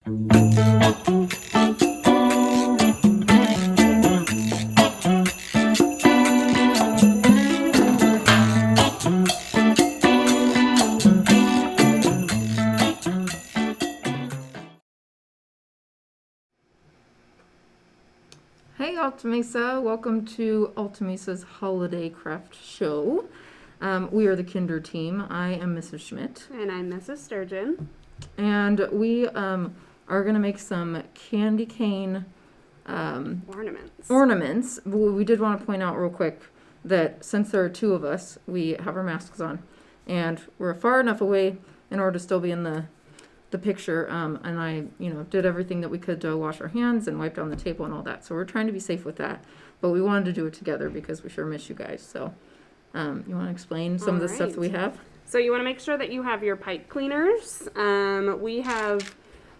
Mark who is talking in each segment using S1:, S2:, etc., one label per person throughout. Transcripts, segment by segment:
S1: Hey Alta Mesa, welcome to Alta Mesa's Holiday Craft Show. We are the Kinder team. I am Mrs. Schmidt.
S2: And I'm Mrs. Sturgeon.
S1: And we are going to make some candy cane ornaments. We did want to point out real quick that since there are two of us, we have our masks on. And we're far enough away in order to still be in the picture, and I, did everything that we could to wash our hands and wipe down the table and all that. So we're trying to be safe with that, but we wanted to do it together because we sure miss you guys. So you want to explain some of the stuff that we have?
S2: So you want to make sure that you have your pipe cleaners. We have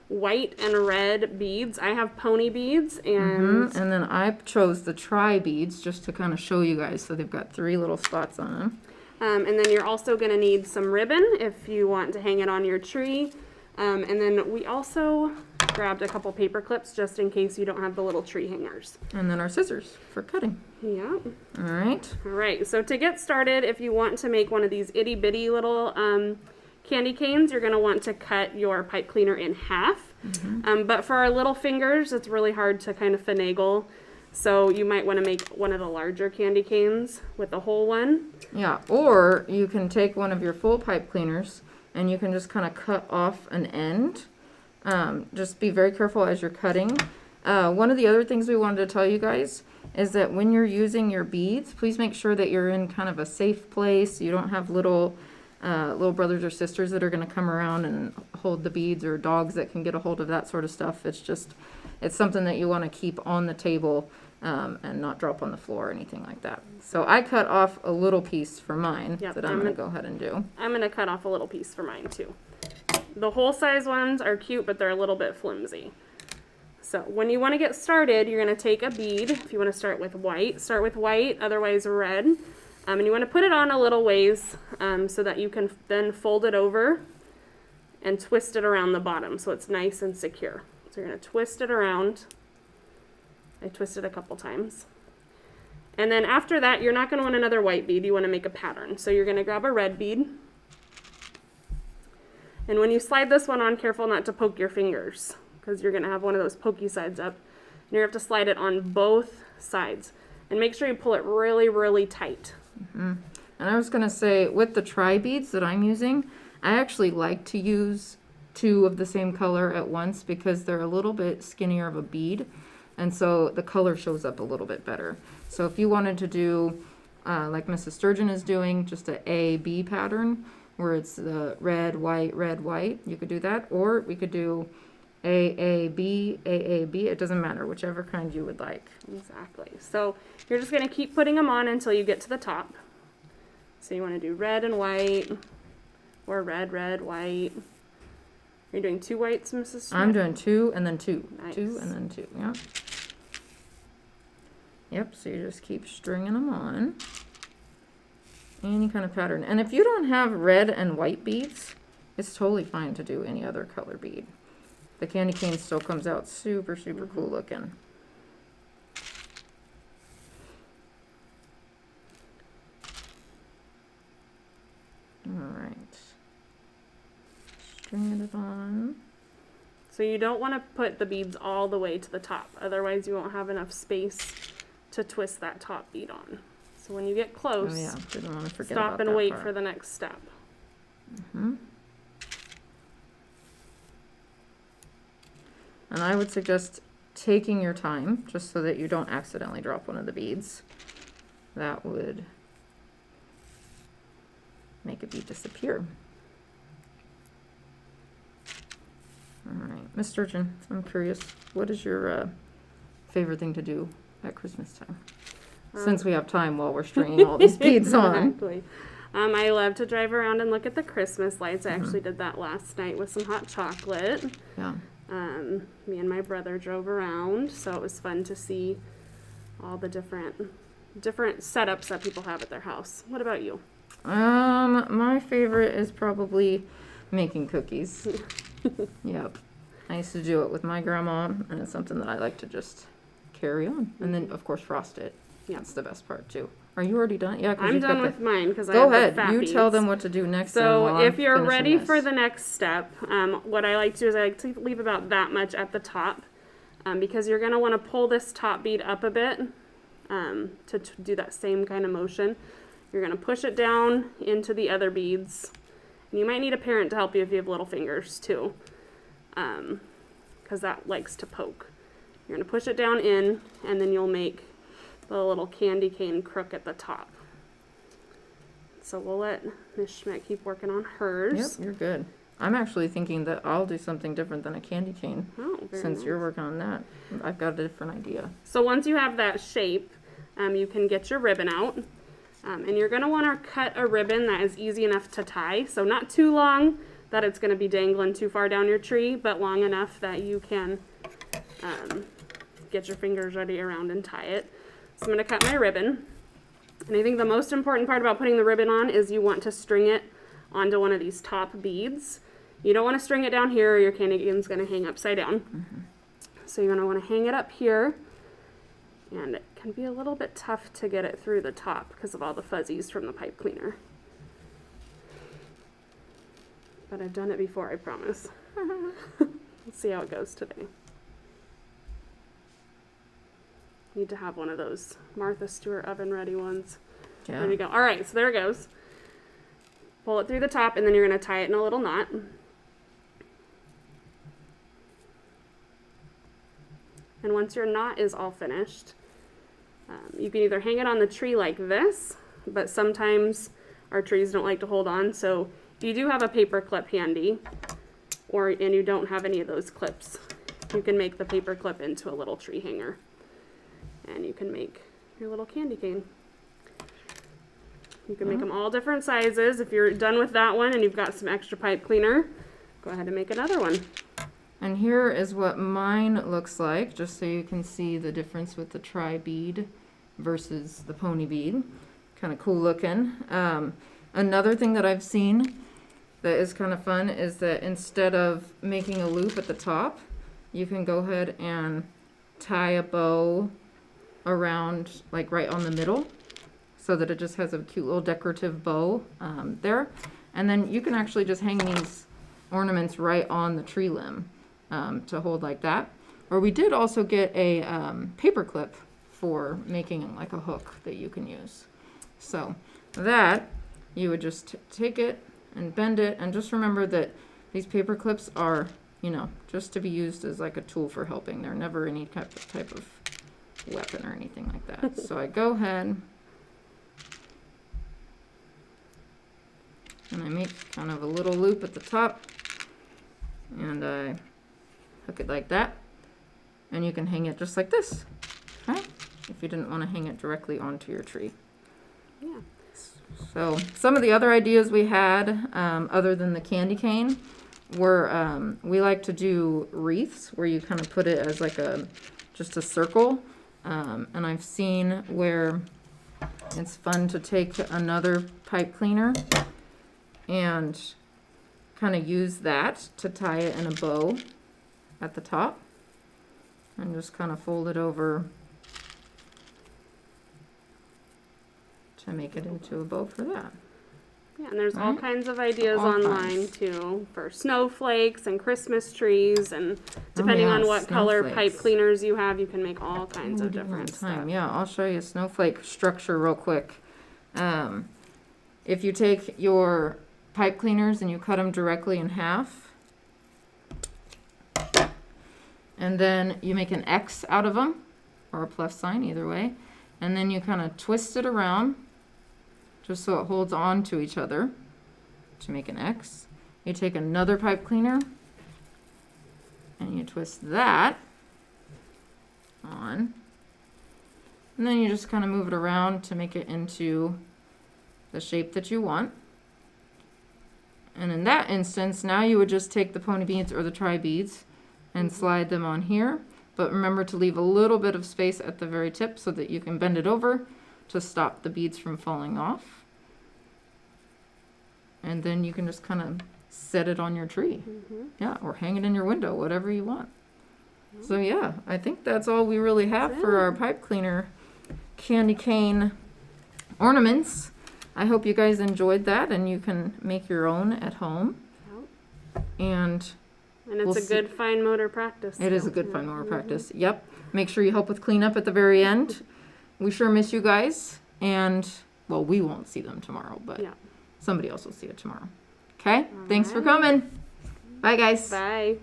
S2: white and red beads. I have pony beads, and
S1: and then I chose the tri beads just to kind of show you guys. So they've got 3 little spots on them.
S2: And then you're also going to need some ribbon if you want to hang it on your tree. And then we also grabbed a couple paper clips just in case you don't have the little tree hangers.
S1: And then our scissors for cutting.
S2: Yeah.
S1: All right.
S2: All right. So to get started, if you want to make one of these itty bitty little candy canes, you're going to want to cut your pipe cleaner in half. But for our little fingers, it's really hard to kind of finagle. So you might want to make one of the larger candy canes with the whole one.
S1: Yeah. Or you can take one of your full pipe cleaners and you can just kind of cut off an end. Just be very careful as you're cutting. One of the other things we wanted to tell you guys is that when you're using your beads, please make sure that you're in kind of a safe place. You don't have little brothers or sisters that are going to come around and hold the beads, or dogs that can get a hold of that sort of stuff. It's something that you want to keep on the table and not drop on the floor or anything like that. So I cut off a little piece for mine that I'm going to go ahead and do.
S2: I'm going to cut off a little piece for mine too. The whole size ones are cute, but they're a little bit flimsy. So when you want to get started, you're going to take a bead. If you want to start with white, otherwise red. And you want to put it on a little ways so that you can then fold it over and twist it around the bottom so it's nice and secure. So you're going to twist it around. I twisted a couple times. And then after that, you're not going to want another white bead. You want to make a pattern. So you're going to grab a red bead. And when you slide this one on, careful not to poke your fingers, because you're going to have one of those pokey sides up. And you're going to have to slide it on both sides. And make sure you pull it really, really tight.
S1: And I was going to say, with the tri beads that I'm using, I actually like to use 2 of the same color at once because they're a little bit skinnier of a bead. And so the color shows up a little bit better. So if you wanted to do, like Mrs. Sturgeon is doing, just a A-B pattern, where it's the red, white, you could do that. Or we could do A-A-B, A-A-B. It doesn't matter, whichever kind you would like.
S2: Exactly. So you're just going to keep putting them on until you get to the top. So you want to do red and white, or red, white. You're doing 2 whites, Mrs. Smith?
S1: I'm doing 2 and then 2.
S2: Nice.
S1: 2 and then 2, yeah. Yep, so you just keep stringing them on. Any kind of pattern. And if you don't have red and white beads, it's totally fine to do any other color bead. The candy cane still comes out super, super cool looking. Alright. Stringing it on.
S2: So you don't want to put the beads all the way to the top. Otherwise you won't have enough space to twist that top bead on. So when you get close,
S1: oh yeah, didn't want to forget
S2: stop
S1: about
S2: and
S1: that
S2: wait
S1: part.
S2: for the next step.
S1: And I would suggest taking your time just so that you don't accidentally drop one of the beads. That would make a bead disappear. All right, Miss Sturgeon, I'm curious, what is your favorite thing to do at Christmas time? Since we have time while we're stringing all these beads on.
S2: Exactly. I love to drive around and look at the Christmas lights. I actually did that last night with some hot chocolate.
S1: Yeah.
S2: Me and my brother drove around, so it was fun to see all the different setups that people have at their house. What about you?
S1: My favorite is probably making cookies. Yep. I used to do it with my grandma, and it's something that I like to just carry on. And then, of course, frost it.
S2: Yeah.
S1: That's the best part, too. Are you already done? Yeah, 'cause
S2: I'm
S1: you've got
S2: done with mine because I
S1: Go
S2: have the
S1: ahead.
S2: fat
S1: You tell
S2: beads.
S1: them what to do next.
S2: So if you're
S1: finishing
S2: ready
S1: this.
S2: for the next step, what I like to do is I like to leave about that much at the top because you're going to want to pull this top bead up a bit to do that same kind of motion. You're going to push it down into the other beads. And you might need a parent to help you if you have little fingers too, because that likes to poke. You're going to push it down in, and then you'll make the little candy cane crook at the top. So we'll let Miss Schmidt keep working on hers.
S1: Yep, you're good. I'm actually thinking that I'll do something different than a candy cane.
S2: Oh, very
S1: Since
S2: nice.
S1: you're working on that. I've got a different idea.
S2: So once you have that shape, you can get your ribbon out. And you're going to want to cut a ribbon that is easy enough to tie. So not too long that it's going to be dangling too far down your tree, but long enough that you can get your fingers ready around and tie it. So I'm going to cut my ribbon. And I think the most important part about putting the ribbon on is you want to string it onto one of these top beads. You don't want to string it down here or your candy cane's going to hang upside down. Mm-hmm. So you're going to want to hang it up here. And it can be a little bit tough to get it through the top because of all the fuzzies from the pipe cleaner. But I've done it before, I promise. Let's see how it goes today. Need to have one of those Martha Stewart oven ready ones.
S1: Yeah.
S2: There you go. All right, so there it goes. Pull it through the top, and then you're going to tie it in a little knot. And once your knot is all finished, you can either hang it on the tree like this, but sometimes our trees don't like to hold on. So if you do have a paper clip handy, and you don't have any of those clips, you can make the paper clip into a little tree hanger. And you can make your little candy cane. You can make them all different sizes. If you're done with that one and you've got some extra pipe cleaner, go ahead and make another one.
S1: And here is what mine looks like, just so you can see the difference with the tri-bead versus the pony bead. Kind of cool looking. Another thing that I've seen that is kind of fun is that instead of making a loop at the top, you can go ahead and tie a bow around, like right on the middle, so that it just has a cute little decorative bow there. And then you can actually just hang these ornaments right on the tree limb to hold like that. Or we did also get a paper clip for making like a hook that you can use. So that, you would just take it and bend it, and just remember that these paper clips are, you know, just to be used as like a tool for helping. They're never any type of weapon or anything like that. So I go ahead and I make kind of a little loop at the top, and I hook it like that, and you can hang it just like this, okay? If you didn't want to hang it directly onto your tree.
S2: Yeah.
S1: So some of the other ideas we had, other than the candy cane, were we like to do wreaths where you kind of put it as like just a circle. And I've seen where it's fun to take another pipe cleaner and kind of use that to tie it in a bow at the top, and just kind of fold it over to make it into a bow for that.
S2: Yeah, and there's all
S1: Right.
S2: kinds of ideas
S1: All
S2: online
S1: kinds.
S2: too for snowflakes and Christmas trees, and depending
S1: yeah,
S2: on what color pipe
S1: snowflakes.
S2: cleaners you have, you can make all kinds of
S1: What do you
S2: different
S1: want?
S2: stuff.
S1: Yeah, I'll show you a snowflake structure real quick. If you take your pipe cleaners and you cut them directly in half, and then you make an X out of them, or a plus sign, either way, and then you kind of twist it around just so it holds on to each other to make an X. You take another pipe cleaner and you twist that on, and then you just kind of move it around to make it into the shape that you want. And in that instance, now you would just take the pony beads or the tri beads and slide them on here. But remember to leave a little bit of space at the very tip so that you can bend it over to stop the beads from falling off. And then you can just kind of set it on your tree. Yeah, or hang it in your window, whatever you want. So yeah, I think that's all we really have for our pipe cleaner candy cane ornaments. I hope you guys enjoyed that and you can make your own at home. And
S2: it's
S1: we'll
S2: a good fine motor practice.
S1: it is a good fine motor practice. Yep. Make sure you help with cleanup at the very end. We sure miss you guys. And, well, we won't see them tomorrow, but somebody else will see it tomorrow. Okay? Thanks for coming. Bye, guys.
S2: Bye.